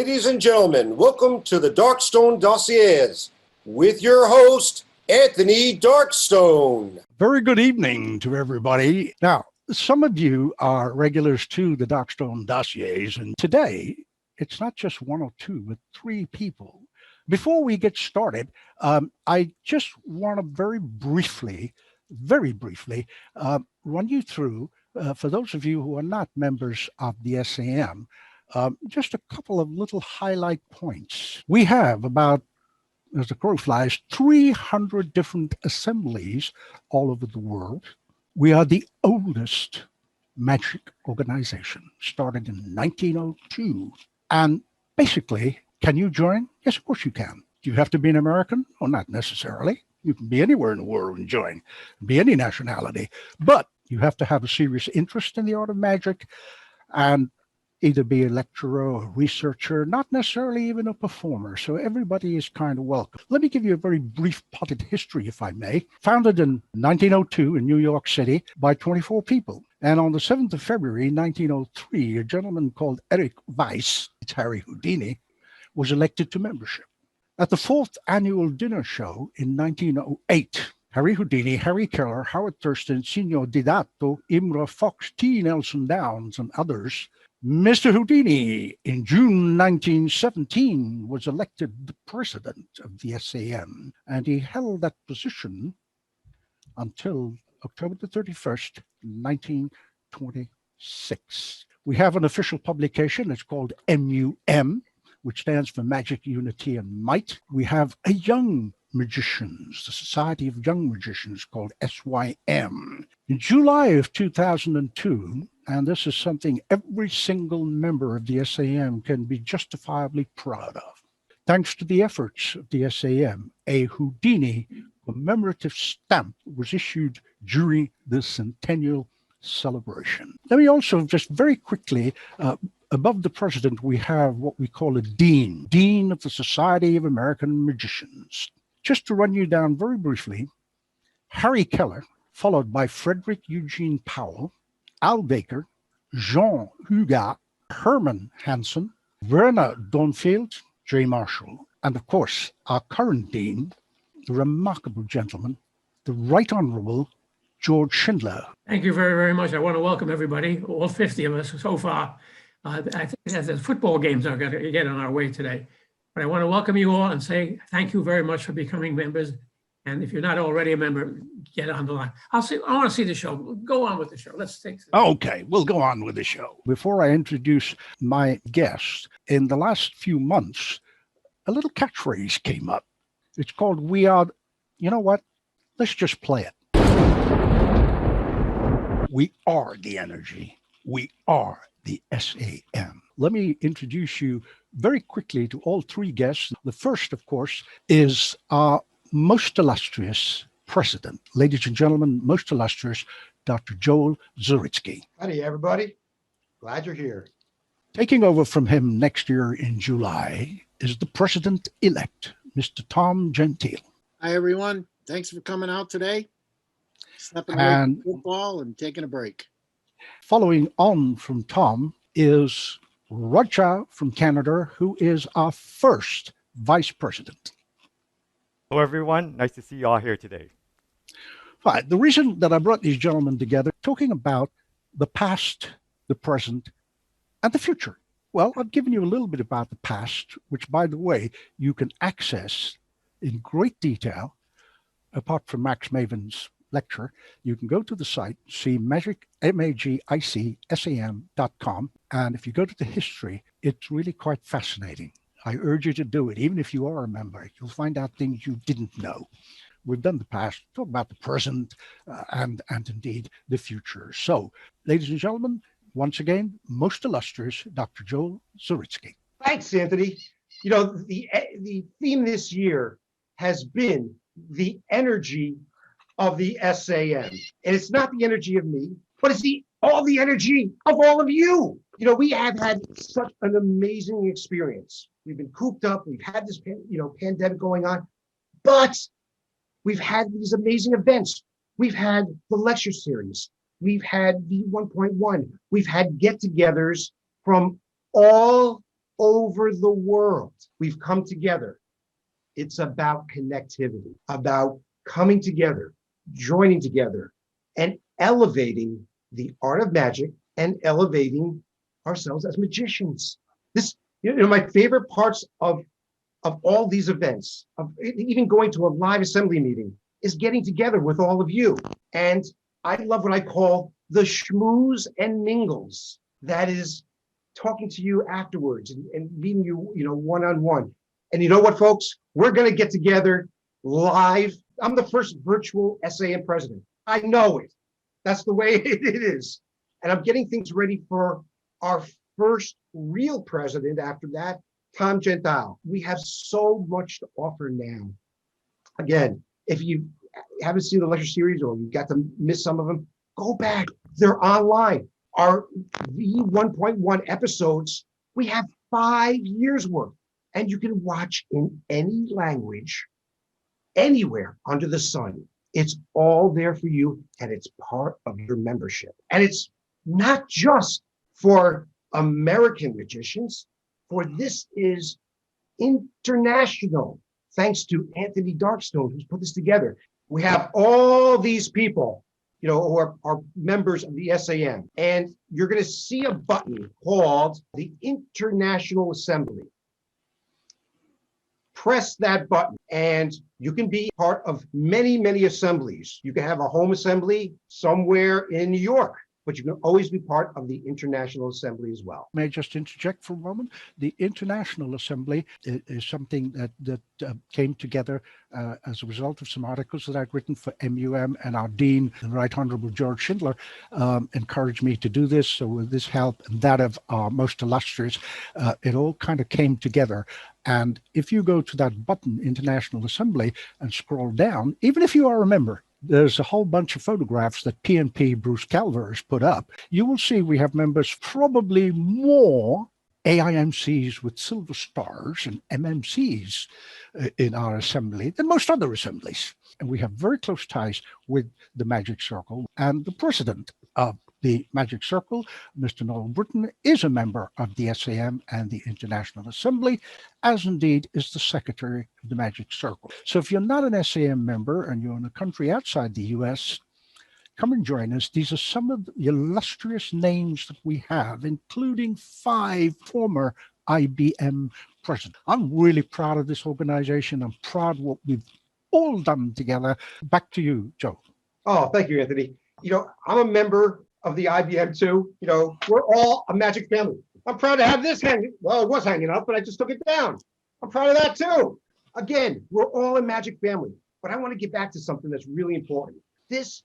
Ladies and gentlemen, welcome to the Darkstone Dossiers with your host, Anthony Darkstone. Very good evening to everybody. Now, some of you are regulars to the Darkstone Dossiers, and today it's not just one or two, but three people. Before we get started, I just want to very briefly, run you through, for those of you who are not members of the SAM, just a couple of little highlight points. We have about, as the crow flies, 300 different assemblies all over the world. We are the oldest magic organization, started in 1902. And basically, can you join? Yes, of course you can. Do you have to be an American? Well, not necessarily. You can be anywhere in the world and join, be any nationality. But you have to have a serious interest in the art of magic and either be a lecturer or a researcher, not necessarily even a performer. So everybody is kind of welcome. Let me give you a very brief potted history, if I may. Founded in 1902 in New York City by 24 people. And on the 7th of February, 1903, a gentleman called Eric Weiss, it's Harry Houdini, was elected to membership. At the 4th annual dinner show in 1908, Harry Houdini, Harry Keller, Howard Thurston, Signor Didato, Imra Fox, T. Nelson Downs, and others, Mr. Houdini, in June 1917, was elected the president of the SAM, and he held that position until October the 31st, 1926. We have an official publication. It's called MUM, which stands for Magic, Unity, and Might. We have a Young Magicians, the Society of Young Magicians, called SYM. In July of 2002, and this is something every single member of the SAM can be justifiably proud of. Thanks to the efforts of the SAM, a Houdini commemorative stamp was issued during the centennial celebration. Let me also just very quickly, above the president, we have what we call a dean of the Society of American Magicians. Just to run you down very briefly, Harry Keller, followed by Frederick Eugene Powell, Al Baker, Jean Hugat, Herman Hansen, Werner Donfield, J. Marshall, and of course, our current dean, the remarkable gentleman, the Right Honorable George Schindler. Thank you very, very much. I want to welcome everybody, all 50 of us so far. I think that the football games are going to get on our way today. But I want to welcome you all and say thank you very much for becoming members. And if you're not already a member, get on the line. I want to see the show. Go on with the show. Let's take it. Okay, we'll go on with the show. Before I introduce my guest, in the last few months, a little catchphrase came up. It's called "We Are," you know what? Let's just play it. We are the energy. We are the SAM. Let me introduce you very quickly to all three guests. The first, of course, is our most illustrious president. Ladies and gentlemen, most illustrious Dr. Joel Zaritsky. Howdy, everybody. Glad you're here. Taking over from him next year in July is the president-elect, Mr. Tom Gentile. Hi, everyone. Thanks for coming out today. Stepping away from football and taking a break. Following on from Tom is Roger from Canada, who is our first vice president. Hello, everyone. Nice to see you all here today. Right. The reason that I brought these gentlemen together, talking about the past, the present, and the future. Well, I've given you a little bit about the past, which, by the way, you can access in great detail, apart from Max Maven's lecture. You can go to the site, see magicSAM.com, and if you go to the history, it's really quite fascinating. I urge you to do it. Even if you are a member, you'll find out things you didn't know. We've done the past, talk about the present, and indeed the future. So, ladies and gentlemen, once again, most illustrious Dr. Joel Zaritsky. Thanks, Anthony. You know, the theme this year has been the energy of the SAM. And it's not the energy of me, but it's all the energy of all of you. You know, we have had such an amazing experience. We've been cooped up. We've had this, pandemic going on, but we've had these amazing events. We've had the lecture series. We've had the 1.1. We've had get-togethers from all over the world. We've come together. It's about connectivity, about coming together, joining together, and elevating the art of magic and elevating ourselves as magicians. This, my favorite parts of all these events, of even going to a live assembly meeting, is getting together with all of you. And I love what I call the schmooze and mingles. That is talking to you afterwards and meeting you, one-on-one. And you know what, folks? We're going to get together live. I'm the first virtual SAM president. I know it. That's the way it is. And I'm getting things ready for our first real president after that, Tom Gentile. We have so much to offer now. Again, if you haven't seen the lecture series or you got to miss some of them, go back. They're online. Our V1.1 episodes, we have 5 years worth, and you can watch in any language, anywhere under the sun. It's all there for you, and it's part of your membership. And it's not just for American magicians, for this is international, thanks to Anthony Darkstone, who's put this together. We have all these people, who are members of the SAM, and you're going to see a button called the International Assembly. Press that button, and you can be part of many, many assemblies. You can have a home assembly somewhere in New York, but you can always be part of the International Assembly as well. May I just interject for a moment? The International Assembly is something that came together as a result of some articles that I'd written for MUM, and our Dean, the Right Honorable George Schindler, encouraged me to do this. So with this help and that of our most illustrious, it all kind of came together. And if you go to that button, International Assembly, and scroll down, even if you are a member, there's a whole bunch of photographs that PNP Bruce Calver has put up. You will see we have members, probably more AIMCs with silver stars and MMCs in our assembly than most other assemblies. And we have very close ties with the Magic Circle. And the president of the Magic Circle, Mr. Noel Britton, is a member of the SAM and the International Assembly, as indeed is the secretary of the Magic Circle. So if you're not an SAM member and you're in a country outside the US, come and join us. These are some of the illustrious names that we have, including 5 former IBM presidents. I'm really proud of this organization. I'm proud of what we've all done together. Back to you, Joe. Oh, thank you, Anthony. I'm a member of the IBM too. We're all a magic family. I'm proud to have this hanging. Well, it was hanging up, but I just took it down. I'm proud of that too. Again, we're all a magic family. But I want to get back to something that's really important. This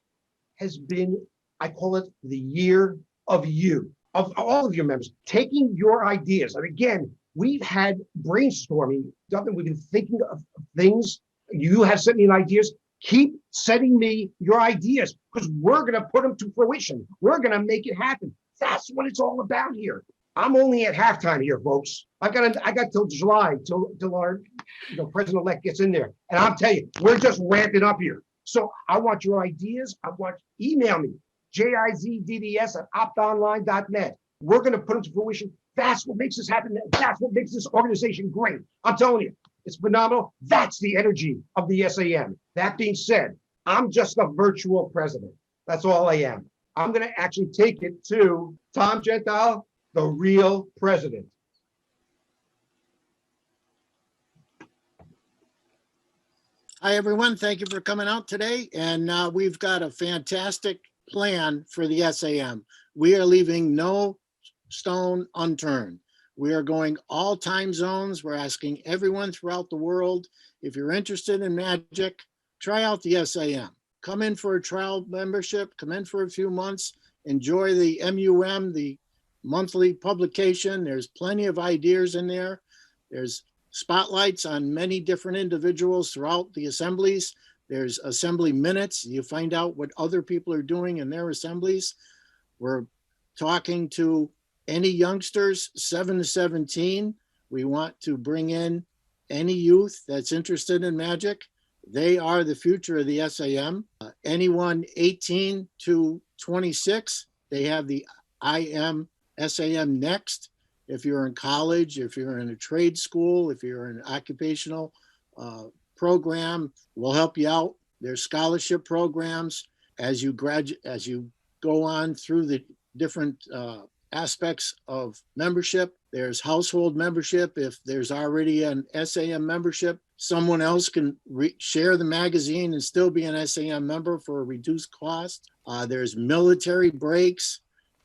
has been, I call it the year of you, of all of your members, taking your ideas. And again, we've had brainstorming, we've been thinking of things. You have sent me ideas. Keep sending me your ideas, because we're going to put them to fruition. We're going to make it happen. That's what it's all about here. I'm only at halftime here, folks. I got till July, till our president-elect gets in there. And I'll tell you, we're just ramping up here. So I want your ideas. Email me, jizds@optonline.net. We're going to put them to fruition. That's what makes this happen. That's what makes this organization great. I'm telling you, it's phenomenal. That's the energy of the SAM. That being said, I'm just a virtual president. That's all I am. I'm going to actually take it to Tom Gentile, the real president. Hi, everyone. Thank you for coming out today. And we've got a fantastic plan for the SAM. We are leaving no stone unturned. We are going all time zones. We're asking everyone throughout the world, if you're interested in magic, try out the SAM. Come in for a trial membership, come in for a few months, enjoy the MUM, the monthly publication. There's plenty of ideas in there. There's spotlights on many different individuals throughout the assemblies. There's assembly minutes. You find out what other people are doing in their assemblies. We're talking to any youngsters 7 to 17. We want to bring in any youth that's interested in magic. They are the future of the SAM. Anyone 18 to 26, they have the IM SAM Next. if you're in college, if you're in a trade school, if you're in an occupational program, we'll help you out. There's scholarship programs as you graduate, as you go on through the different aspects of membership. There's household membership. If there's already an SAM membership, someone else can share the magazine and still be an SAM member for a reduced cost. There's military breaks.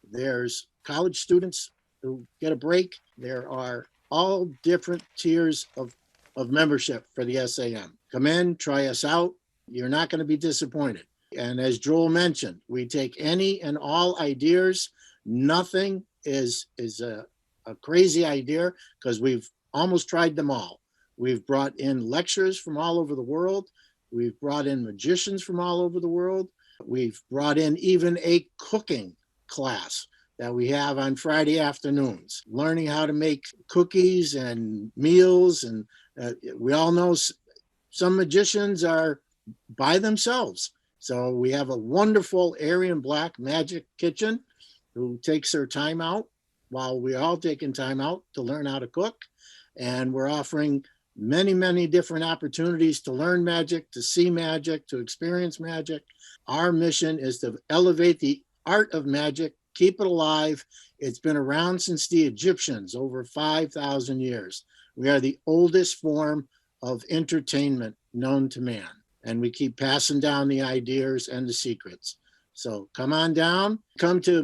There's college students who get a break. There are all different tiers of membership for the SAM. Come in, try us out. You're not going to be disappointed. And as Joel mentioned, we take any and all ideas. Nothing is a crazy idea because we've almost tried them all. We've brought in lecturers from all over the world. We've brought in magicians from all over the world. We've brought in even a cooking class that we have on Friday afternoons, learning how to make cookies and meals. And we all know some magicians are by themselves. So we have a wonderful Aryan Black magic kitchen who takes their time out while we're all taking time out to learn how to cook. And we're offering many, many different opportunities to learn magic, to see magic, to experience magic. Our mission is to elevate the art of magic, keep it alive. It's been around since the Egyptians, over 5,000 years. We are the oldest form of entertainment known to man. And we keep passing down the ideas and the secrets. So come on down, come to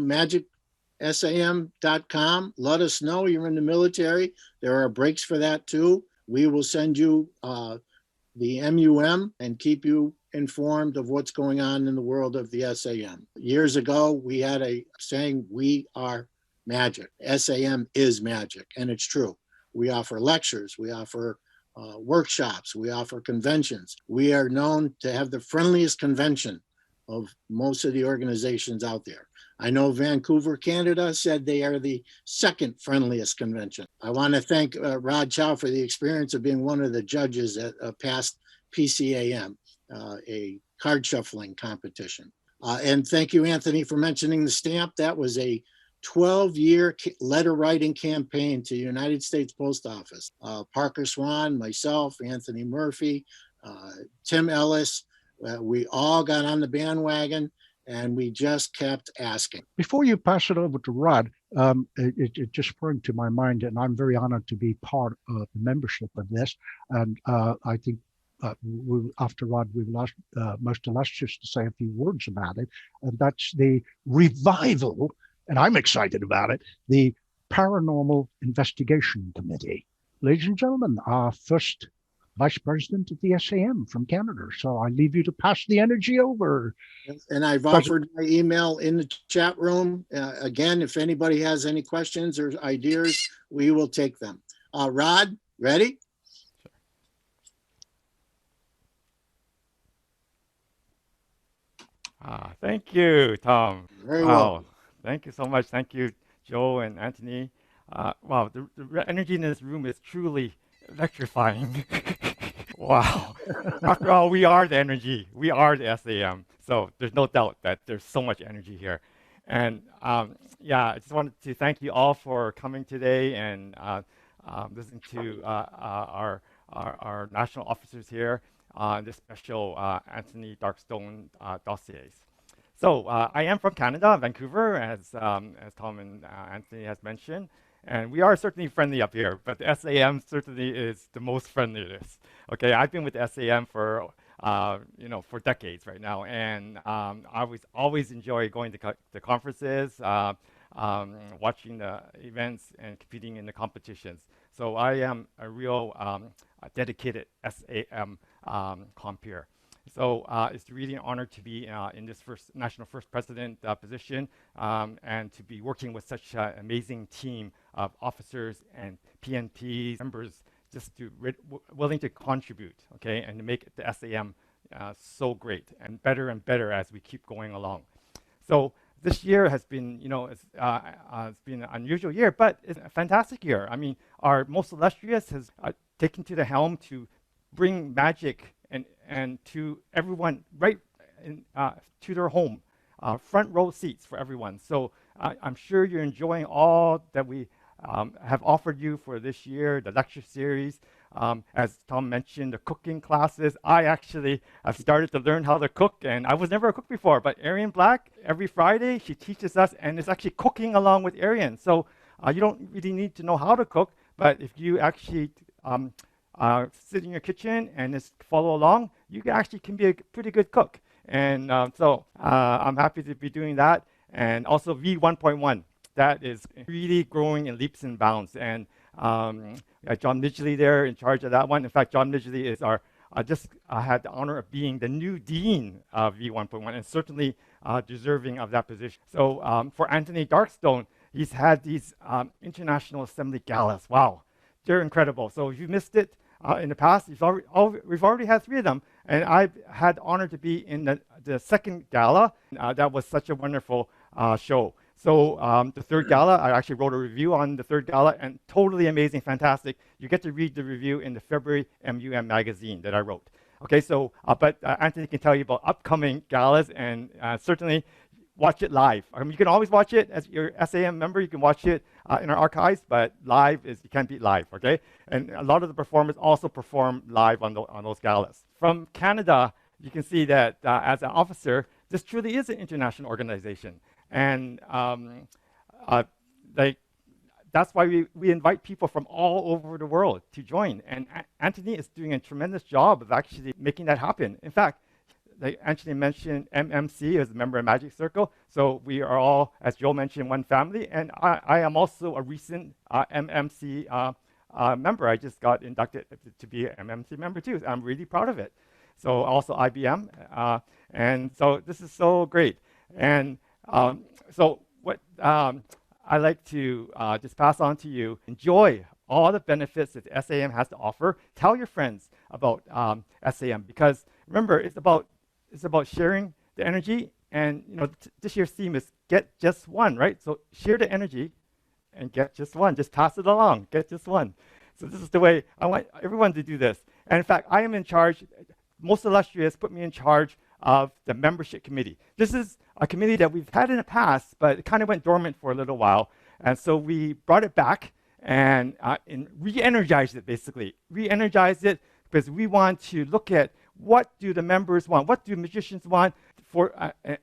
magicsam.com. Let us know you're in the military. There are breaks for that too. We will send you the MUM and keep you informed of what's going on in the world of the SAM. Years ago, we had a saying, we are magic. SAM is magic, and it's true. We offer lectures, we offer workshops, we offer conventions. We are known to have the friendliest convention of most of the organizations out there. I know Vancouver, Canada said they are the second friendliest convention. I want to thank Rod Chow for the experience of being one of the judges at a past PCAM, a card shuffling competition. And thank you, Anthony, for mentioning the stamp. That was a 12-year letter writing campaign to the United States Post Office. Parker Swan, myself, Anthony Murphy, Tim Ellis, we all got on the bandwagon and we just kept asking. Before you pass it over to Rod, it just sprung to my mind, and I'm very honored to be part of the membership of this. And I think after Rod, we will ask most illustrious to say a few words about it. And that's the revival, and I'm excited about it, the Paranormal Investigation Committee. Ladies and gentlemen, our first Vice President of the SAM from Canada. So I leave you to pass the energy over. And I've offered my email in the chat room. Again, if anybody has any questions or ideas, we will take them. Rod, ready? Thank you, Tom. Very well. Thank you so much. Thank you, Joe and Anthony. Wow, the energy in this room is truly electrifying. Wow. After all, we are the energy. We are the SAM. So there's no doubt that there's so much energy here. And yeah, I just wanted to thank you all for coming today and listening to our national officers here on this special Anthony Darkstone Dossiers. So I am from Canada, Vancouver, as Tom and Anthony has mentioned. And we are certainly friendly up here, but the SAM certainly is the most friendliest. Okay, I've been with the SAM for for decades right now, and I always enjoy going to the conferences, watching the events, and competing in the competitions. So I am a real dedicated SAM compeer. So it's really an honor to be in this national first president position and to be working with such an amazing team of officers and PNPs, members, just to willing to contribute, okay, and to make the SAM so great and better as we keep going along. So this year has been, it's been an unusual year, but it's a fantastic year. I mean, our most illustrious has taken to the helm to bring magic and to everyone right to their home, front row seats for everyone. So I'm sure you're enjoying all that we have offered you for this year, the lecture series. As Tom mentioned, the cooking classes. I actually have started to learn how to cook, and I was never a cook before, but Arian Black, every Friday, she teaches us, and it's actually cooking along with Arian. So you don't really need to know how to cook, but if you actually sit in your kitchen and just follow along, you actually can be a pretty good cook. And so I'm happy to be doing that. And also V1.1, that is really growing in leaps and bounds. And John Midgley there in charge of that one. In fact, John Midgley is our, just had the honor of being the new dean of V1.1 and certainly deserving of that position. So for Anthony Darkstone, he's had these International Assembly galas. Wow, they're incredible. So if you missed it in the past, we've already had 3 of them. And I've had the honor to be in the second gala. That was such a wonderful show. So the third gala, I actually wrote a review on the third gala, and totally amazing, fantastic. You get to read the review in the February MUM magazine that I wrote. Okay, so, but Anthony can tell you about upcoming galas, and certainly watch it live. You can always watch it as your SAM member. You can watch it in our archives, but live is, you can't beat live, okay? And a lot of the performers also perform live on those galas. From Canada, you can see that as an officer, this truly is an international organization. And that's why we invite people from all over the world to join. And Anthony is doing a tremendous job of actually making that happen. In fact, like Anthony mentioned, MMC is a member of Magic Circle. So we are all, as Joe mentioned, one family. And I am also a recent MMC member. I just got inducted to be an MMC member too. I'm really proud of it. So also IBM. And so this is so great. And so what I like to just pass on to you, enjoy all the benefits that the SAM has to offer. Tell your friends about SAM, because remember, it's about sharing the energy. And this year's theme is get just one, right? So share the energy and get just one. Just pass it along, get just one. So this is the way I want everyone to do this. And in fact, I am in charge. Most illustrious put me in charge of the membership committee. This is a committee that we've had in the past, but it kind of went dormant for a little while. And so we brought it back and re-energized it, basically. Re-energized it because we want to look at what do the members want, what do magicians want for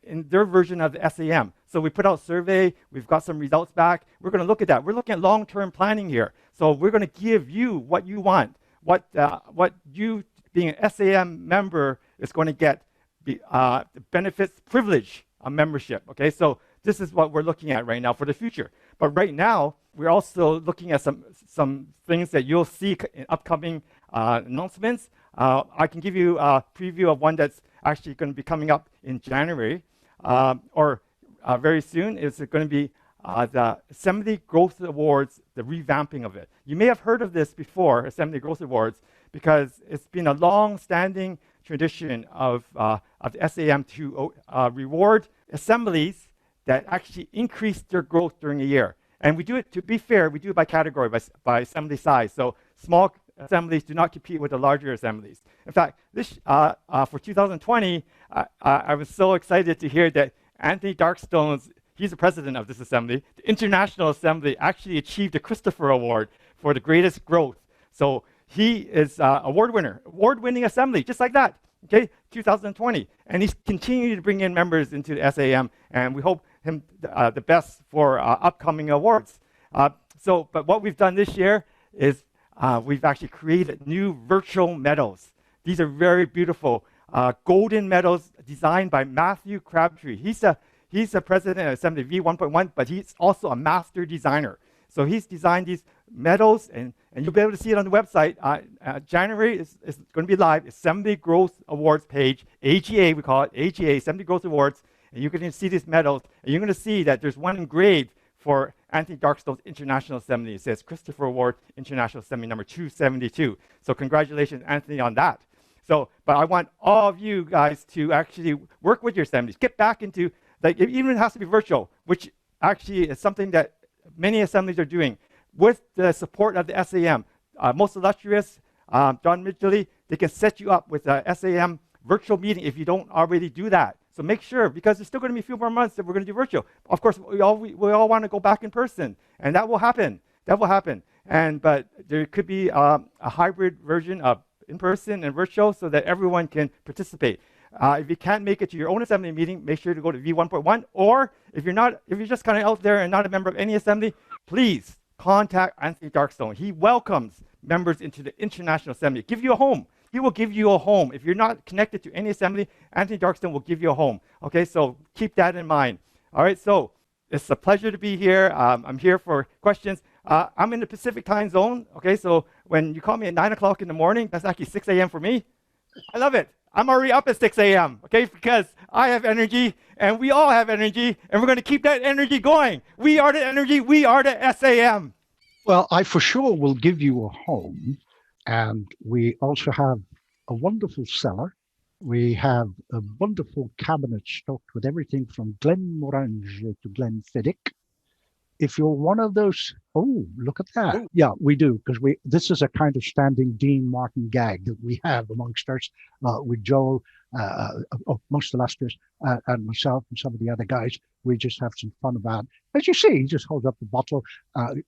in their version of the SAM. So we put out a survey, we've got some results back. We're going to look at that. We're looking at long-term planning here. So we're going to give you what you want, what you, being an SAM member, is going to get the benefits, privilege of membership. Okay, so this is what we're looking at right now for the future. But right now, we're also looking at some things that you'll see in upcoming announcements. I can give you a preview of one that's actually going to be coming up in January, or very soon. It's going to be the Assembly Growth Awards, the revamping of it. You may have heard of this before, Assembly Growth Awards, because it's been a long-standing tradition of the SAM to reward assemblies that actually increase their growth during a year. And we do it, to be fair, we do it by category, by assembly size. So small assemblies do not compete with the larger assemblies. In fact, this for 2020, I was so excited to hear that Anthony Darkstone's, he's the president of this assembly, the International Assembly actually achieved a Christopher Award for the greatest growth. So he is award-winning assembly, just like that, okay, 2020. And he's continuing to bring in members into the SAM, and we hope him the best for upcoming awards. But what we've done this year is we've actually created new virtual medals. These are very beautiful golden medals designed by Matthew Crabtree. He's the president of Assembly V1.1, but he's also a master designer. So he's designed these medals, and you'll be able to see it on the website. January is going to be live. Assembly Growth Awards page, AGA, we call it, AGA, Assembly Growth Awards. And you're going to see these medals, and you're going to see that there's one engraved for Anthony Darkstone's International Assembly. It says Christopher Award International Assembly number 272. So congratulations, Anthony, on that. So, but I want all of you guys to actually work with your assemblies. Get back into, like, it even has to be virtual, which actually is something that many assemblies are doing with the support of the SAM. Most illustrious, John Midgley, they can set you up with a SAM virtual meeting if you don't already do that. So make sure, because there's still going to be a few more months that we're going to do virtual. Of course, we all want to go back in person, and that will happen. That will happen. But there could be a hybrid version of in-person and virtual so that everyone can participate. If you can't make it to your own assembly meeting, make sure to go to V1.1. Or if you're just kind of out there and not a member of any assembly, please contact Anthony Darkstone. He welcomes members into the International Assembly. Give you a home. He will give you a home. If you're not connected to any assembly, Anthony Darkstone will give you a home. Okay, so keep that in mind. All right, so it's a pleasure to be here. I'm here for questions. I'm in the Pacific time zone. Okay, so when you call me at 9 o'clock in the morning, that's actually 6 a.m. for me. I love it. I'm already up at 6 a.m., okay, because I have energy, and we all have energy, and we're going to keep that energy going. We are the energy. We are the SAM. Well, I for sure will give you a home. And we also have a wonderful cellar. We have a wonderful cabinet stocked with everything from Glenmorangie to Glenfiddich. If you're one of those, oh, look at that. Ooh. Yeah, we do, because this is a kind of standing Dean Martin gag that we have amongst us with Joel, most illustrious, and myself and some of the other guys. We just have some fun about it. As you see, he just holds up the bottle.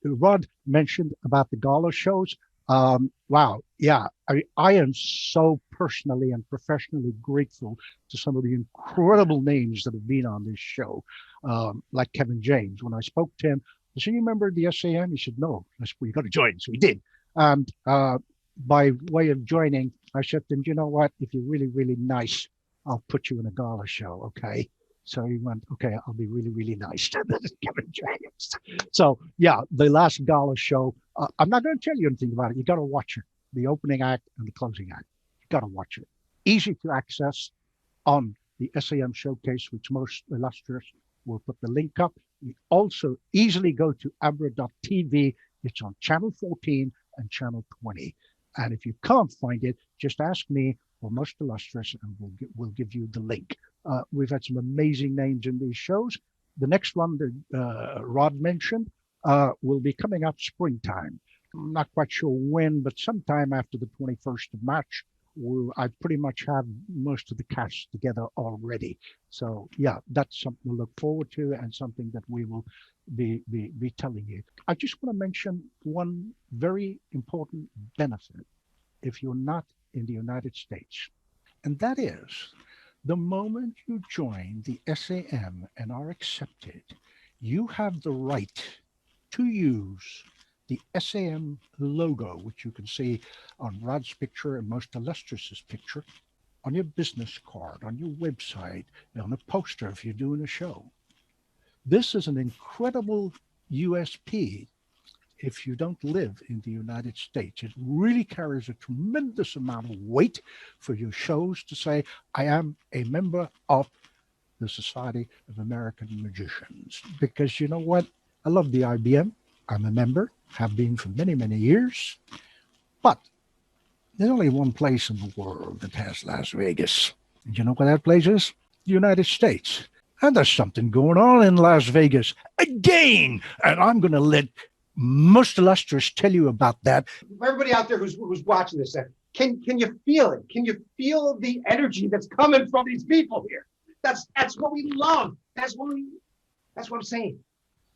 Rod mentioned about the gala shows. Wow. Yeah. I am so personally and professionally grateful to some of the incredible names that have been on this show. Like Kevin James. When I spoke to him, I said, "You remember the SAM?" He said, "No." I said, "Well, you got to join." So he did. And by way of joining, I said to him, "You know what? If you're really, really nice, I'll put you in a gala show. Okay." So he went, "Okay, I'll be really, really nice." Kevin James. So yeah, the last gala show, I'm not going to tell you anything about it. You got to watch it. The opening act and the closing act. You got to watch it. Easy to access on the SAM showcase, which most illustrious will put the link up. You also easily go to abra.tv. It's on channel 14 and channel 20. And if you can't find it, just ask me or most illustrious, and we'll give you the link. We've had some amazing names in these shows. The next one that Rod mentioned will be coming up springtime. I'm not quite sure when, but sometime after the 21st of March, I pretty much have most of the cast together already. So yeah, that's something to look forward to and something that we will be telling you. I just want to mention one very important benefit if you're not in the United States, and that is the moment you join the SAM and are accepted, you have the right to use the SAM logo, which you can see on Rod's picture and most illustrious's picture, on your business card, on your website, on a poster if you're doing a show. This is an incredible USP if you don't live in the United States. It really carries a tremendous amount of weight for your shows to say, "I am a member of the Society of American Magicians." Because you know what? I love the IBM. I'm a member, have been for many, many years. But there's only one place in the world that has Las Vegas. And you know what that place is? The United States. And there's something going on in Las Vegas again. And I'm going to let most illustrious tell you about that. Everybody out there who's watching this, can you feel it? Can you feel the energy that's coming from these people here? That's what we love. That's what I'm saying.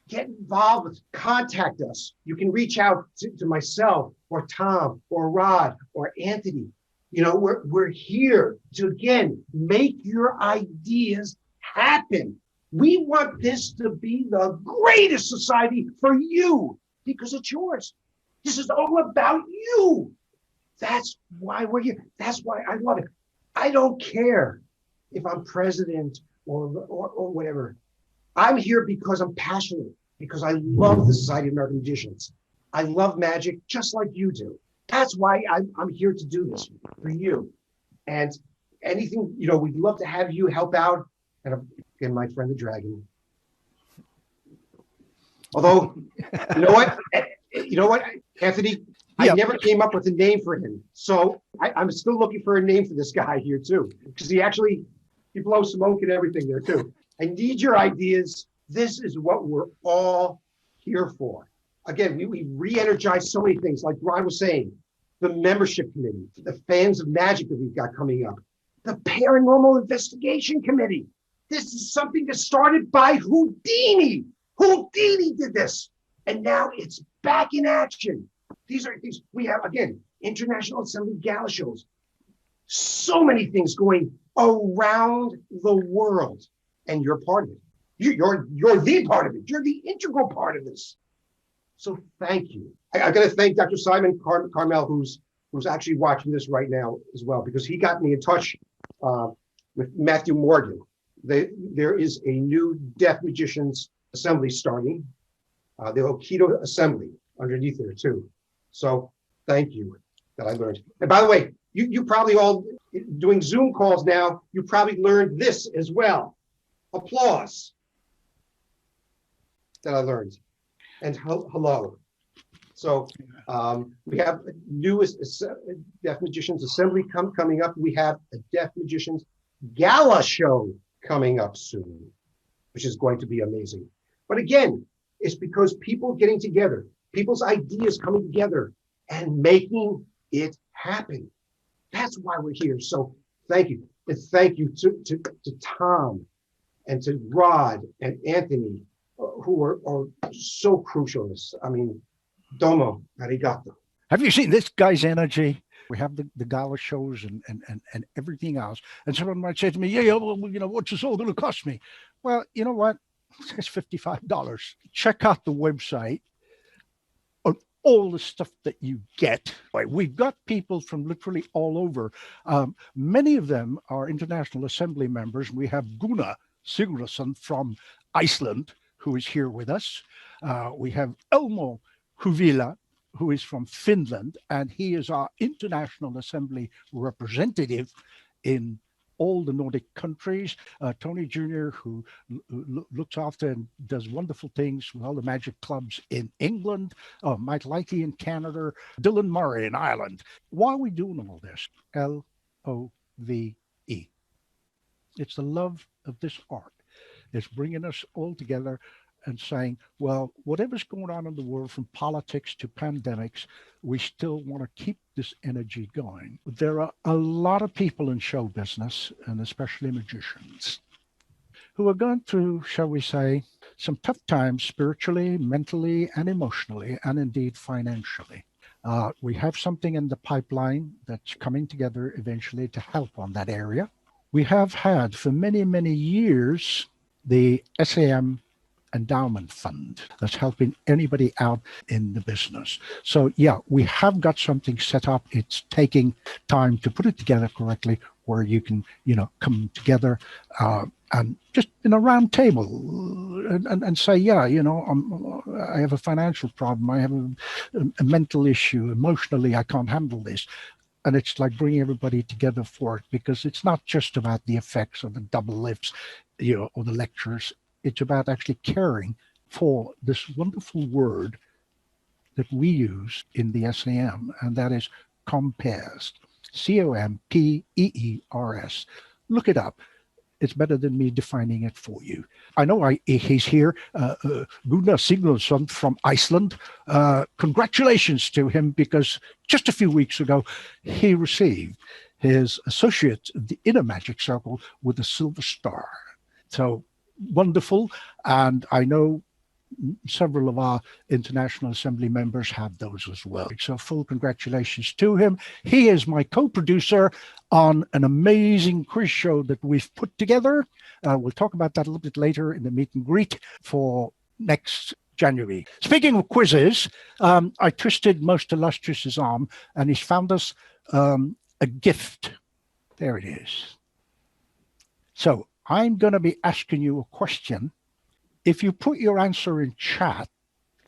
Get involved with, contact us. You can reach out to myself or Tom or Rod or Anthony. You know, we're here to, again, make your ideas happen. We want this to be the greatest society for you because it's yours. This is all about you. That's why we're here. That's why I love it. I don't care if I'm president or whatever. I'm here because I'm passionate, because I love the Society of American Magicians. I love magic just like you do. That's why I'm here to do this for you. And anything, you know, we'd love to have you help out. And again, my friend, the dragon. Although, you know what, Anthony? I never came up with a name for him. So I'm still looking for a name for this guy here too, because he blows smoke and everything there too. I need your ideas. This is what we're all here for. Again, we re-energized so many things, like Ron was saying, the membership committee, the fans of magic that we've got coming up, the paranormal investigation committee. This is something that started by Houdini. Houdini did this. And now it's back in action. These we have, again, International Assembly Gala shows. So many things going around the world, and you're part of it. You're the part of it. You're the integral part of this. So thank you. I got to thank Dr. Simon Carmel, who's actually watching this right now as well, because he got me in touch with Matthew Morgan. There is a new Deaf Magicians Assembly starting, the Okido Assembly underneath there too. So thank you that I learned. And by the way, you probably all doing Zoom calls now, you probably learned this as well. Applause that I learned. And hello. So we have a newest Deaf Magicians Assembly coming up. We have a Deaf Magicians Gala show coming up soon, which is going to be amazing. But again, it's because people getting together, people's ideas coming together and making it happen. That's why we're here. So thank you. And thank you to Tom and to Rod and Anthony, who are so crucial in this. I mean, domo arigato. Have you seen this guy's energy? We have the gala shows and everything else. And someone might say to me, yeah, well, what's this all going to cost me? Well, you know what? It's $55. Check out the website on all the stuff that you get. We've got people from literally all over. Many of them are International Assembly members. We have Gunnar Sigurðsson from Iceland, who is here with us. We have Elmo Huvila, who is from Finland, and he is our International Assembly representative in all the Nordic countries. Tony Jr., who looks after and does wonderful things with all the magic clubs in England. Mike Likey in Canada. Dylan Murray in Ireland. Why are we doing all this? LOVE. It's the love of this art. It's bringing us all together and saying, well, whatever's going on in the world, from politics to pandemics, we still want to keep this energy going. There are a lot of people in show business, and especially magicians, who are going through, shall we say, some tough times spiritually, mentally, and emotionally, and indeed financially. We have something in the pipeline that's coming together eventually to help on that area. We have had for many, many years the SAM endowment fund that's helping anybody out in the business. So yeah, we have got something set up. It's taking time to put it together correctly, where you can, come together and just in a round table and say, yeah, I have a financial problem. I have a mental issue. Emotionally, I can't handle this. And it's like bringing everybody together for it, because it's not just about the effects or the double lifts, or the lectures. It's about actually caring for this wonderful word that we use in the SAM, and that is compares. COMPEERS. Look it up. It's better than me defining it for you. I know he's here, Gunnar Sigurðsson from Iceland. Congratulations to him, because just a few weeks ago, he received his associate in the Inner Magic Circle with a silver star. So wonderful. And I know several of our International Assembly members have those as well. So full congratulations to him. He is my co-producer on an amazing quiz show that we've put together. We'll talk about that a little bit later in the meet and greet for next January. Speaking of quizzes, I twisted Most Illustrious's arm, and he's found us a gift. There it is. So I'm going to be asking you a question. If you put your answer in chat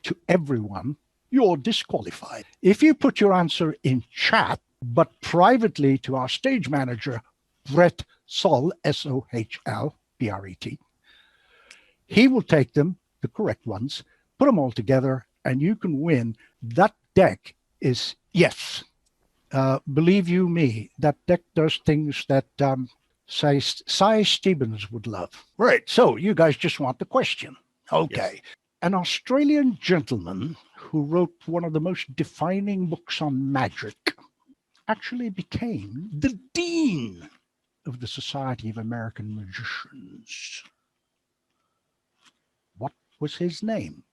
to everyone, you're disqualified. If you put your answer in chat, but privately to our stage manager, Brett Sohl, Sohl, Bret, he will take them, the correct ones, put them all together, and you can win. That deck is, yes, believe you me, that deck does things that Cy Stevens would love. Right, so you guys just want the question. Okay. Yes. An Australian gentleman who wrote one of the most defining books on magic actually became the Dean of the Society of American Magicians. What was his name?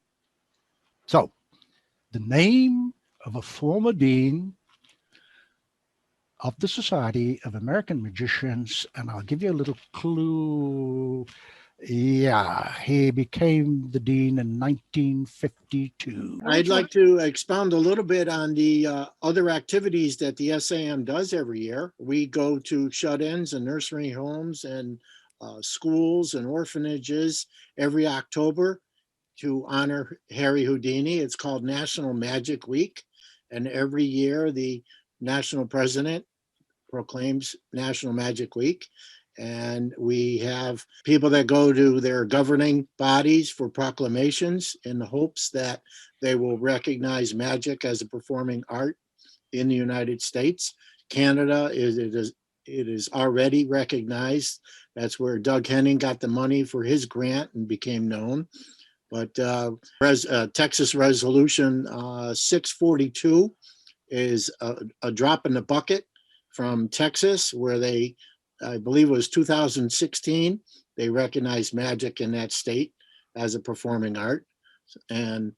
So, the name of a former dean of the Society of American Magicians, and I'll give you a little clue. Yeah, he became the dean in 1952. I'd like to expound a little bit on the other activities that the SAM does every year. We go to shut-ins and nursery homes and schools and orphanages every October to honor Harry Houdini. It's called National Magic Week. And every year, the national president proclaims National Magic Week. And we have people that go to their governing bodies for proclamations in the hopes that they will recognize magic as a performing art in the United States. Canada it is already recognized. That's where Doug Henning got the money for his grant and became known. But Texas Resolution 642 is a drop in the bucket from Texas, where they, I believe it was 2016, they recognized magic in that state as a performing art. And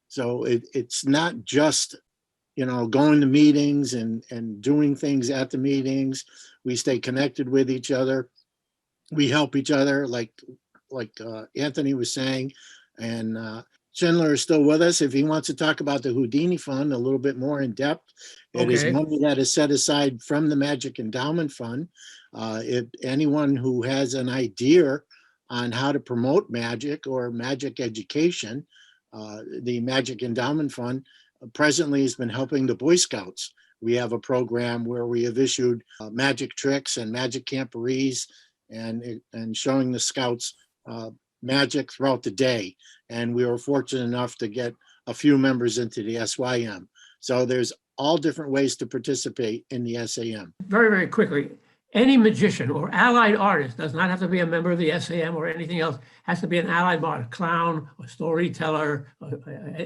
so it's not just, going to meetings and doing things at the meetings. We stay connected with each other. We help each other, like Anthony was saying. And Schindler is still with us. If he wants to talk about the Houdini Fund a little bit more in depth, it is money that is set aside from the Magic Endowment Fund. If anyone who has an idea on how to promote magic or magic education, the Magic Endowment Fund presently has been helping the Boy Scouts. We have a program where we have issued magic tricks and magic camporees and showing the Scouts magic throughout the day. And we were fortunate enough to get a few members into the SYM. So there's all different ways to participate in the SAM. Very, very quickly, any magician or allied artist does not have to be a member of the SAM or anything else, has to be an allied artist, clown, or storyteller,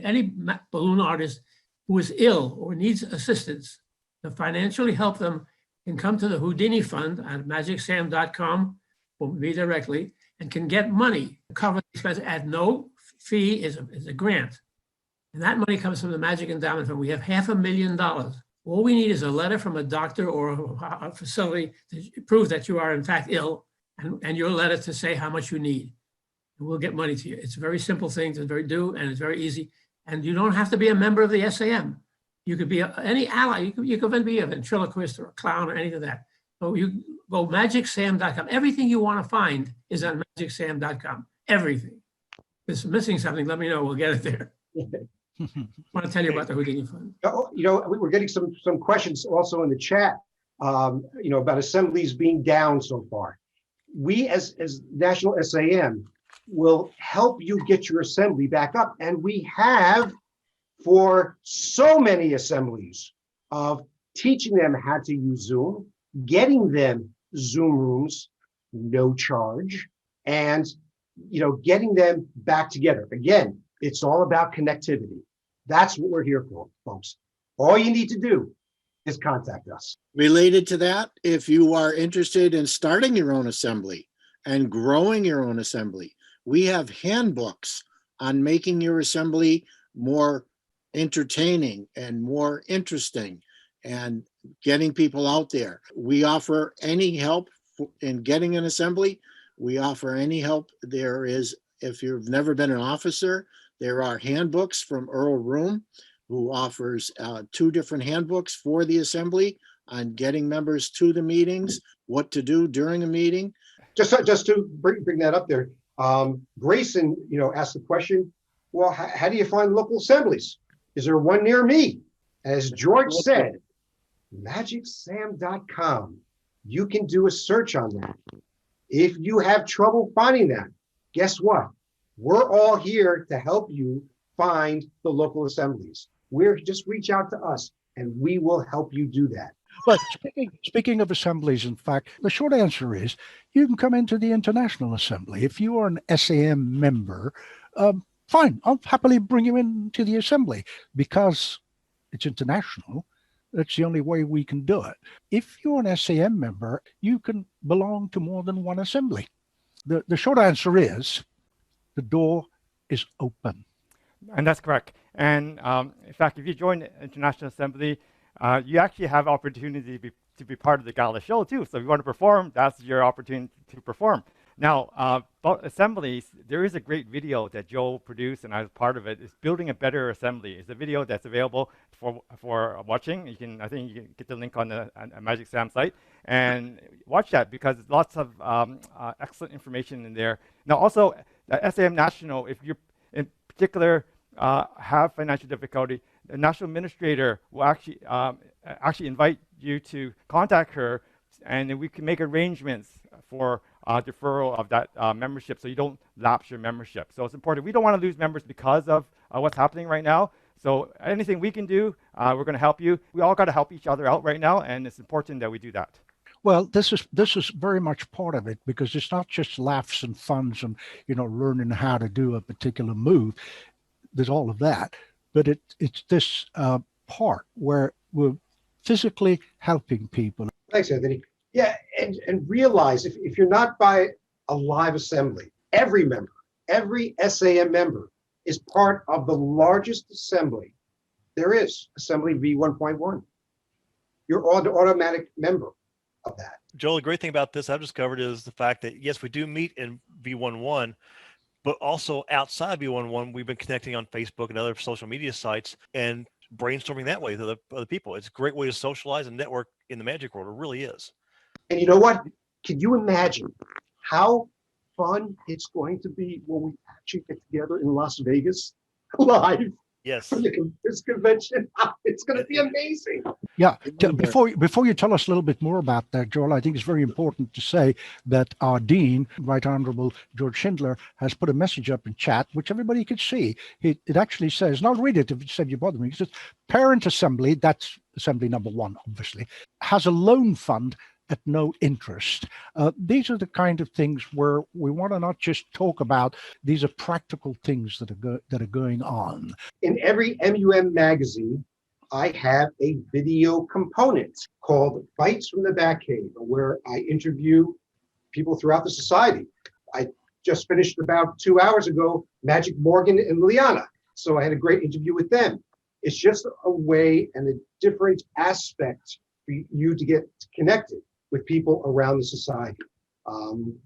any balloon artist who is ill or needs assistance to financially help them can come to the Houdini Fund at magicsam.com or me directly and can get money to cover the expense at no fee, is a grant. And that money comes from the Magic Endowment Fund. We have $500,000. All we need is a letter from a doctor or a facility to prove that you are in fact ill, and your letter to say how much you need. And we'll get money to you. It's a very simple thing to do, and it's very easy. And you don't have to be a member of the SAM. You could be any ally. You could even be a ventriloquist or a clown or anything of that. So you go magicsam.com. Everything you want to find is on magicsam.com. Everything. If it's missing something, let me know. We'll get it there. I want to tell you about the Houdini Fund. We're getting some questions also in the chat, about assemblies being down so far. We as National SAM will help you get your assembly back up. And we have for so many assemblies of teaching them how to use Zoom, getting them Zoom rooms, no charge, and getting them back together. Again, it's all about connectivity. That's what we're here for, folks. All you need to do is contact us. Related to that, if you are interested in starting your own assembly and growing your own assembly, we have handbooks on making your assembly more entertaining and more interesting and getting people out there. We offer any help in getting an assembly. We offer any help there is. If you've never been an officer, there are handbooks from Earl Room, who offers 2 different handbooks for the assembly on getting members to the meetings, what to do during a meeting. Just to bring that up there, Grayson, asked the question, well, how do you find local assemblies? Is there one near me? As George said, magicsam.com. You can do a search on that. If you have trouble finding that, guess what? We're all here to help you find the local assemblies. Just reach out to us and we will help you do that. But speaking of assemblies, in fact, the short answer is you can come into the International Assembly. If you are an SAM member, fine, I'll happily bring you into the assembly because it's international. That's the only way we can do it. If you're an SAM member, you can belong to more than one assembly. The short answer is the door is open. And that's correct. And in fact, if you join the International Assembly, you actually have opportunity to be part of the gala show too. So if you want to perform, that's your opportunity to perform. Now, about assemblies, there is a great video that Joe produced, and I was part of it. It's Building a Better Assembly. It's a video that's available for watching. I think you can get the link on the Magic Sam site and watch that, because there's lots of excellent information in there. Now, also, SAM National, if you're in particular have financial difficulty, the national administrator will actually invite you to contact her, and then we can make arrangements for deferral of that membership, so you don't lapse your membership. So it's important. We don't want to lose members because of what's happening right now. So anything we can do, we're going to help you. We all got to help each other out right now, and it's important that we do that. Well, this is very much part of it, because it's not just laughs and funs and learning how to do a particular move. There's all of that, but it's this part where we're physically helping people. Thanks, Anthony. Yeah, and realize if you're not by a live assembly, every member, every SAM member is part of the largest assembly there is, Assembly V1.1. You're an automatic member of that. Joel, the great thing about this I've discovered is the fact that, yes, we do meet in V11, but also outside V11, we've been connecting on Facebook and other social media sites and brainstorming that way to other people. It's a great way to socialize and network in the magic world. It really is. And you know what? Can you imagine how fun it's going to be when we actually get together in Las Vegas live? Yes. For this convention. It's going to be amazing. Yeah. Before you tell us a little bit more about that, Joel, I think it's very important to say that our Dean, Right Honorable George Schindler, has put a message up in chat, which everybody could see. It actually says, and I'll read it if it said you bother me. It says, Parent Assembly, that's Assembly number 1, obviously, has a loan fund at no interest. These are the kind of things where we want to not just talk about, these are practical things that are going on. In every MUM magazine, I have a video component called Bites from the Batcave, where I interview people throughout the society. I just finished about 2 hours ago, Magic Morgan and Liana. So I had a great interview with them. It's just a way and a different aspect for you to get connected with people around the society.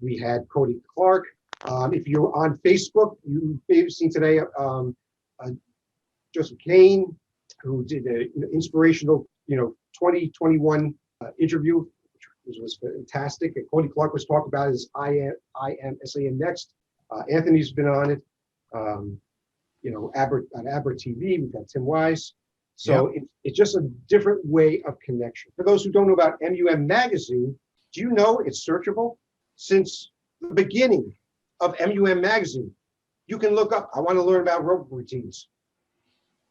We had Cody Clark. If you're on Facebook, you may have seen today Joseph Kane, who did an inspirational 2021 interview, which was fantastic. And Cody Clark was talking about his I am SAM Next. Anthony's been on it. On Aber TV, we've got Tim Wise. So it's just a different way of connection. For those who don't know about MUM Magazine, do you know it's searchable? Since the beginning of MUM Magazine, you can look up, I want to learn about rope routines.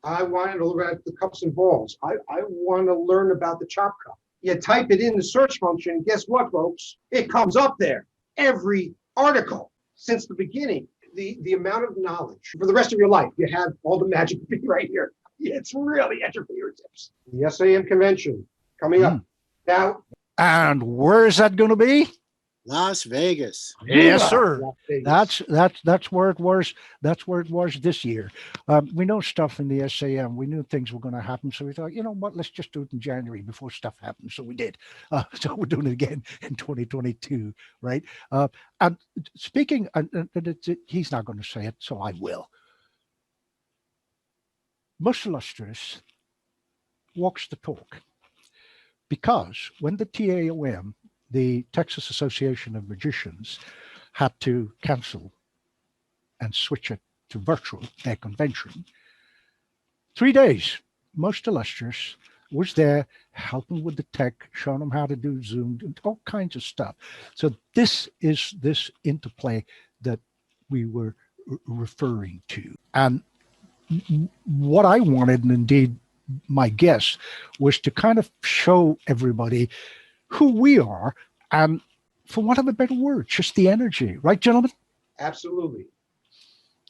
I want to learn about the cups and balls. I want to learn about the chop cup. You type it in the search function, and guess what, folks? It comes up there. Every article since the beginning. The amount of knowledge for the rest of your life, you have all the magic right here. It's really at your fingertips. The SAM convention coming up now. And where is that going to be? Las Vegas. Yes, sir. That's where it was. That's where it was this year. We know stuff in the SAM. We knew things were going to happen, so we thought, you know what? Let's just do it in January before stuff happens. So we did. So we're doing it again in 2022, right? And speaking, he's not going to say it, so I will. Most illustrious walks the talk, because when the TAOM, the Texas Association of Magicians, had to cancel and switch it to virtual, their convention, 3 days, Most Illustrious was there helping with the tech, showing them how to do Zoom, and all kinds of stuff. So this is this interplay that we were referring to. And what I wanted, and indeed my guess, was to kind of show everybody who we are, and for want of a better word, just the energy, right, gentlemen? Absolutely.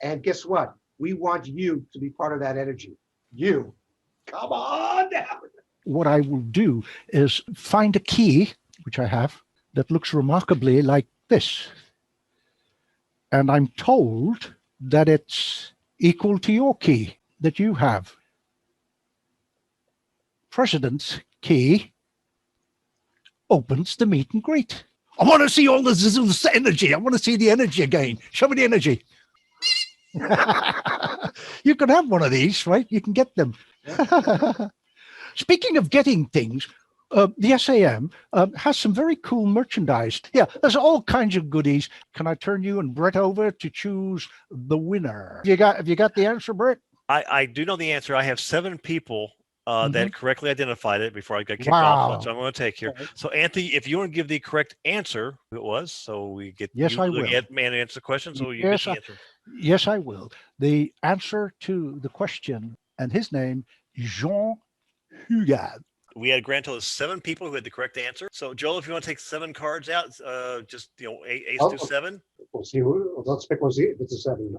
And guess what? We want you to be part of that energy. You, come on down. What I will do is find a key, which I have, that looks remarkably like this. And I'm told that it's equal to your key that you have. President's key opens the meet and greet. I want to see all this energy. I want to see the energy again. Show me the energy. You can have one of these, right? You can get them. Speaking of getting things, the SAM has some very cool merchandise. Yeah, there's all kinds of goodies. Can I turn you and Brett over to choose the winner? Have you got the answer, Brett? I do know the answer. I have 7 people that correctly identified it before I got kicked Wow. off. So I'm going to take here. So Anthony, if you want to give the correct answer, who it was, so we get Yes, I will. Man answer the question, so you Yes, get the answer. Yes, I will. The answer to the question, and his name, Jean Hugad. We had a grand total of 7 people who had the correct answer. So Joel, if you want to take 7 cards out, just ace through 7. We'll see. Let's pick one. See if it's a 7.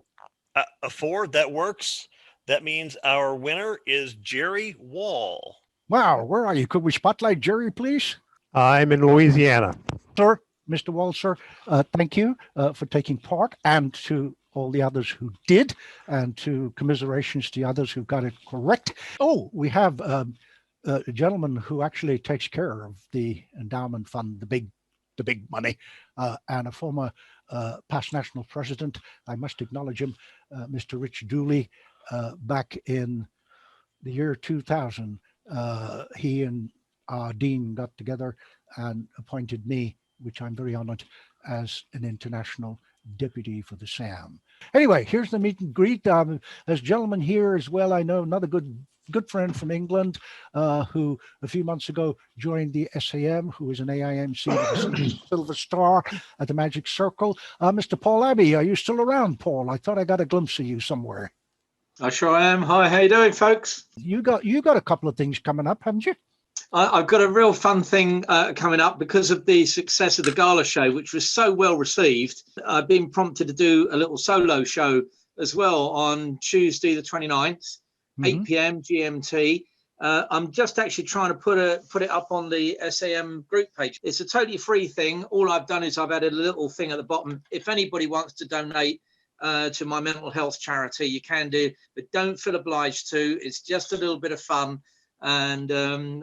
A 4, that works. That means our winner is Jerry Wall. Wow, where are you? Could we spotlight Jerry, please? I'm in Louisiana. Sir, Mr. Wall, sir, thank you for taking part, and to all the others who did, and to commiserations to the others who got it correct. Oh, we have a gentleman who actually takes care of the endowment fund, the big money, and a former past national president. I must acknowledge him, Mr. Rich Dooley. Back in the year 2000, he and Dean got together and appointed me, which I'm very honored, as an international deputy for the SAM. Anyway, here's the meet and greet. There's a gentleman here as well. I know another good friend from England who a few months ago joined the SAM, who is an AIMC Silver Star at the Magic Circle. Mr. Paul Abbey, are you still around, Paul? I thought I got a glimpse of you somewhere. I sure am. Hi, how you doing, folks? You got a couple of things coming up, haven't you? I've got a real fun thing coming up because of the success of the gala show, which was so well received. I've been prompted to do a little solo show as well on Tuesday, the 29th, 8 p.m. GMT. I'm just actually trying to put it up on the SAM group page. It's a totally free thing. All I've done is I've added a little thing at the bottom. If anybody wants to donate to my mental health charity, you can do, but don't feel obliged to. It's just a little bit of fun, and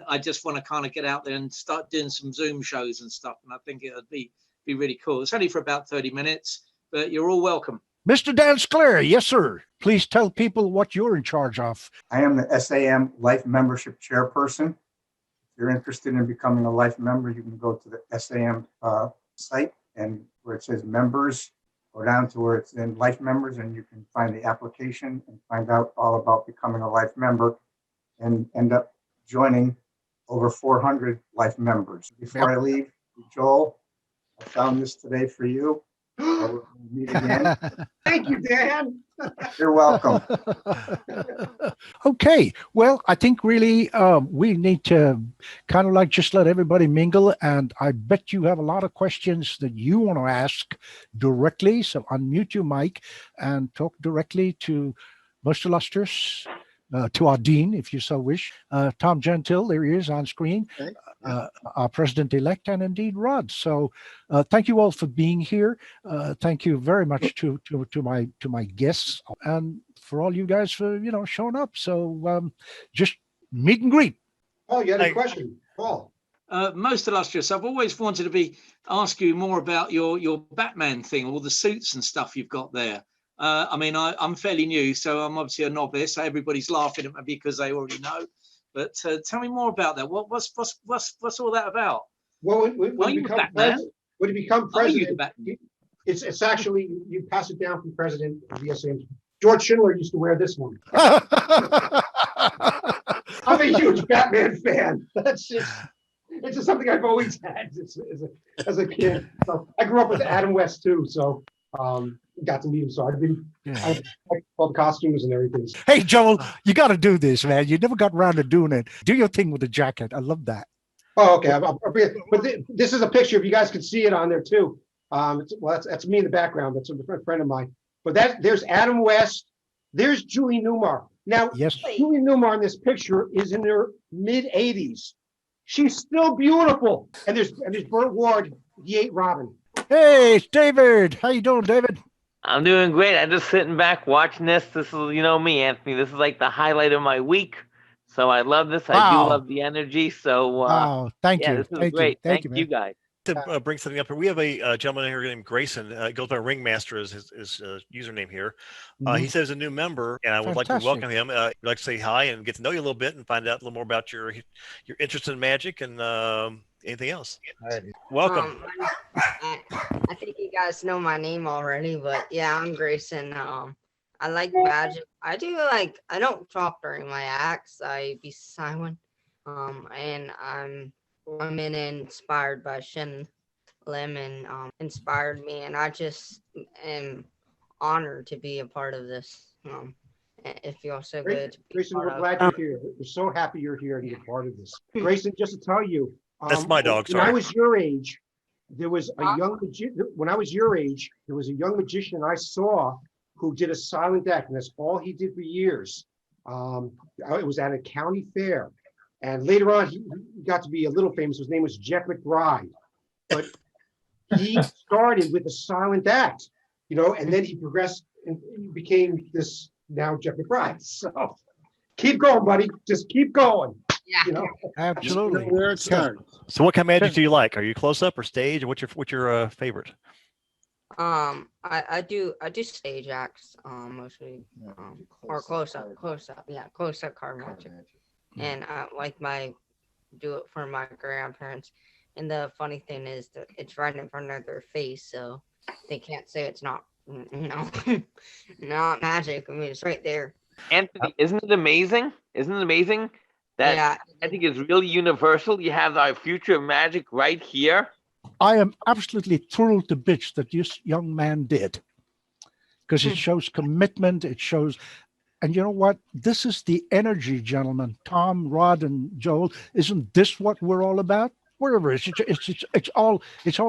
I just want to kind of get out there and start doing some Zoom shows and stuff, and I think it would be really cool. It's only for about 30 minutes, but you're all welcome. Mr. Dan Sclair, yes, sir. Please tell people what you're in charge of. I am the SAM Life Membership Chairperson. If you're interested in becoming a life member, you can go to the SAM site, and where it says members, go down to where it's in life members, and you can find the application and find out all about becoming a life member and end up joining over 400 life members. Before I leave, Joel, I found this today for you. We'll meet again. Thank you, Dan. You're welcome. Okay, well, I think really we need to kind of like just let everybody mingle, and I bet you have a lot of questions that you want to ask directly, so unmute your mic and talk directly to most illustrious, to our dean, if you so wish, Tom Gentile, there he is on screen, our president-elect, and indeed Rod. So thank you all for being here. Thank you very much to my guests, and for all you guys for showing up. So just meet and greet. Oh, you had a question, Paul. Most illustrious, I've always wanted to ask you more about your Batman thing, all the suits and stuff you've got there. I mean, I'm fairly new, so I'm obviously a novice. Everybody's laughing at me because they already know. But tell me more about that. What's all that about? Well, when you become president, it's actually you pass it down from president of the SAM. George Schindler used to wear this one. I'm a huge Batman fan. It's just something I've always had as a kid. So I grew up with Adam West too, so got to meet him. So I like all the costumes and everything. Hey, Joel, you got to do this, man. You never got around to doing it. Do your thing with the jacket. I love that. Oh, okay. But this is a picture. If you guys can see it on there too. That's me in the background. That's a friend of mine. But there's Adam West. There's Julie Newmar. Now, yes, Julie Newmar in this picture is in her mid-80s. She's still beautiful. And there's Burt Ward. He ate Robin. Hey, it's David. How you doing, David? I'm doing great. I'm just sitting back watching this. This is, you know me, Anthony. This is like the highlight of my week. So I love this. I do Wow. love the energy. So Wow. Thank yeah, you. this is Thank you. great. Thank Thank you, you, man. guys. To bring something up here, we have a gentleman here named Grayson. Goes by Ringmaster as his username here. He says a new member, and I would like to Fantastic. welcome him. I'd like to say hi and get to know you a little bit and find out a little more about your interest in magic and anything else. Welcome. I think you guys know my name already, but yeah, I'm Grayson. I like magic. I don't talk during my acts. I be silent. And I'm women inspired by Shin Lim and inspired me, and I just am honored to be a part of this. It feels so good to be Grayson, part we're of. glad you're here. We're so happy you're here and you're part of this. Grayson, just to tell you, That's my dog, When I sorry. was your age, there was a young when I was your age, there was a young magician I saw who did a silent act, and that's all he did for years. It was at a county fair, and later on he got to be a little famous. His name was Jeff McBride, but he started with a silent act, and then he progressed and he became this now Jeff McBride. So keep going, buddy. Just keep going. Yeah. Absolutely. Where it starts. So, what kind of magic do you like? Are you close up or stage? Or what's your favorite? I do stage acts mostly, or close up, yeah, close up card magic, and I do it for my grandparents. And the funny thing is that it's right in front of their face, so they can't say it's not, not magic. I mean, it's right there. Anthony, isn't it amazing? Isn't it amazing that Yeah. I think it's really universal? You have our future of magic right here. I am absolutely thrilled to bits that this young man did, because it shows commitment. It shows, and you know what? This is the energy, gentlemen. Tom, Rod, and Joel. Isn't this what we're all about? Wherever it's all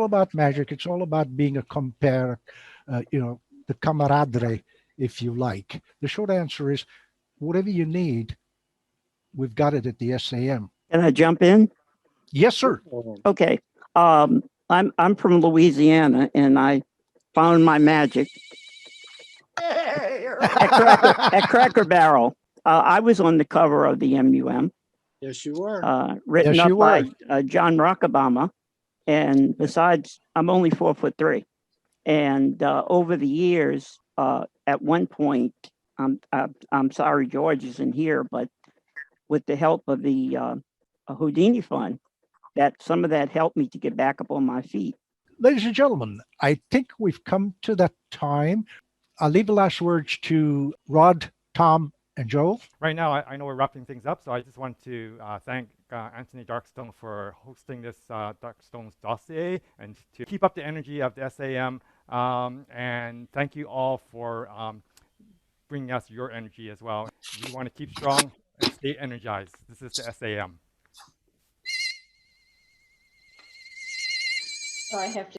about magic. It's all about being a compare, the camaraderie, if you like. The short answer is, whatever you need, we've got it at the SAM. Can I jump in? Yes, sir. Okay. I'm from Louisiana, and I found my magic at Cracker Barrel. I was on the cover of the MUM. Yes, you were. Written Yes, up you by were. John Rockabama. And besides, I'm only 4'3". And over the years, at one point, I'm sorry George isn't here, but with the help of the Houdini Fund, that some of that helped me to get back up on my feet. Ladies and gentlemen, I think we've come to that time. I'll leave the last words to Rod, Tom, and Joel. Right now, I know we're wrapping things up, so I just want to thank Anthony Darkstone for hosting this Darkstone's dossier, and to keep up the energy of the SAM. And thank you all for bringing us your energy as well. We want to keep strong and stay energized. This is the SAM.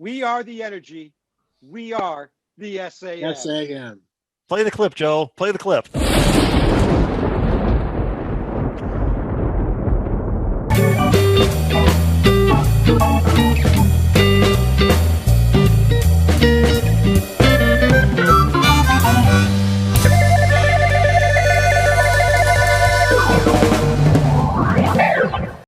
We are the energy. We are the SAM. SAM. Play the clip, Joel. Play the clip.